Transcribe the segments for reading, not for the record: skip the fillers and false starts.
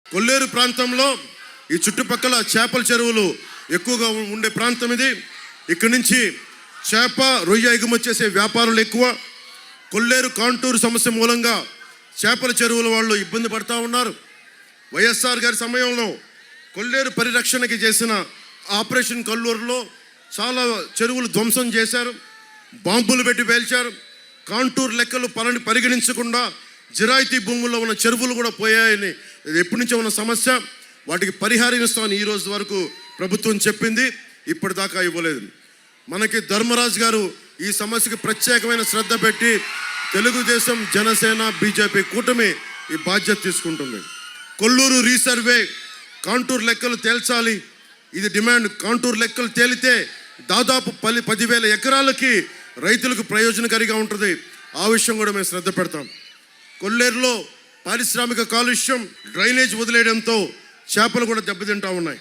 కొల్లేరు ప్రాంతంలో ఈ చుట్టుపక్కల చేపల చెరువులు ఎక్కువగా ఉండే ప్రాంతం ఇది. ఇక్కడి నుంచి చేప రొయ్య ఎగుమతి చేసే వ్యాపారులు ఎక్కువ. కొల్లేరు కాంటూరు సమస్య మూలంగా చేపల చెరువుల వాళ్ళు ఇబ్బంది పడుతూ ఉన్నారు. వైఎస్ఆర్ గారి సమయంలో కొల్లేరు పరిరక్షణకి చేసిన ఆపరేషన్ కల్లూరులో చాలా చెరువులు ధ్వంసం చేశారు, బాంబులు పెట్టి పేల్చారు. కాంటూరు లెక్కలు పరిగణించకుండా జిరాయితీ భూముల్లో ఉన్న చెరువులు కూడా పోయాయని ఎప్పటి నుంచో ఉన్న సమస్య. వాటికి పరిహారం ఇస్తామని ఈ రోజు వరకు ప్రభుత్వం చెప్పింది, ఇప్పటిదాకా ఇవ్వలేదు. మనకి ధర్మరాజు గారు ఈ సమస్యకి ప్రత్యేకమైన శ్రద్ధ పెట్టి తెలుగుదేశం, జనసేన, బీజేపీ కూటమి ఈ బాధ్యత తీసుకుంటుంది. కొల్లూరు రీసర్వే, కాంటూరు లెక్కలు తేల్చాలి, ఇది డిమాండ్. కాంటూరు లెక్కలు తేలితే దాదాపు 10,000 ఎకరాలకి రైతులకు ప్రయోజనకారిగా ఉంటుంది. ఆ విషయం కూడా మేము శ్రద్ధ పెడతాం. కొల్లేరులో పారిశ్రామిక కాలుష్యం, డ్రైనేజ్ వదిలేయడంతో చేపలు కూడా దెబ్బతింటూ ఉన్నాయి.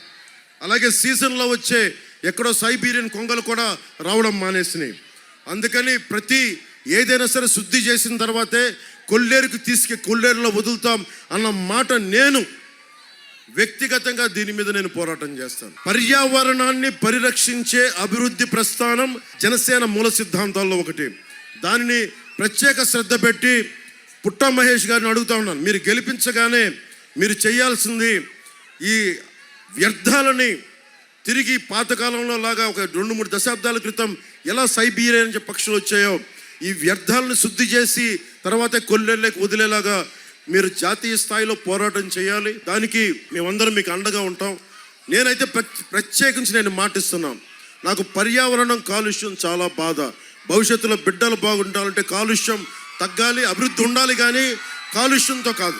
అలాగే సీజన్లో వచ్చే ఎక్కడో సైబీరియన్ కొంగలు కూడా రావడం మానేసినాయి. అందుకని ఏదైనా సరే శుద్ధి చేసిన తర్వాతే కొల్లేరులో వదులుతాం అన్న మాట నేను వ్యక్తిగతంగా దీని మీద నేను పోరాటం చేస్తాను. పర్యావరణాన్ని పరిరక్షించే అభివృద్ధి ప్రస్థానం జనసేన మూల సిద్ధాంతాల్లో ఒకటి. దానిని ప్రత్యేక శ్రద్ధ పెట్టి పుట్ట మహేష్ గారిని అడుగుతా ఉన్నాను, మీరు గెలిపించగానే మీరు చేయాల్సింది ఈ వ్యర్థాలని తిరిగి పాతకాలంలో లాగా ఒక 2-3 దశాబ్దాల క్రితం ఎలా సైబీరియన్ పక్షులు వచ్చాయో ఈ వ్యర్థాలను శుద్ధి చేసి తర్వాత కొల్లేరులోకి వదిలేలాగా మీరు జాతీయ స్థాయిలో పోరాటం చేయాలి. దానికి మేమందరం మీకు అండగా ఉంటాం. నేనైతే ప్రత్యేకించి నేను మాటిస్తున్నాను, నాకు పర్యావరణం కాలుష్యం చాలా బాధ. భవిష్యత్తులో బిడ్డలు బాగుండాలంటే కాలుష్యం తగ్గాలి, అభివృద్ధి ఉండాలి, కానీ కాలుష్యంతో కాదు.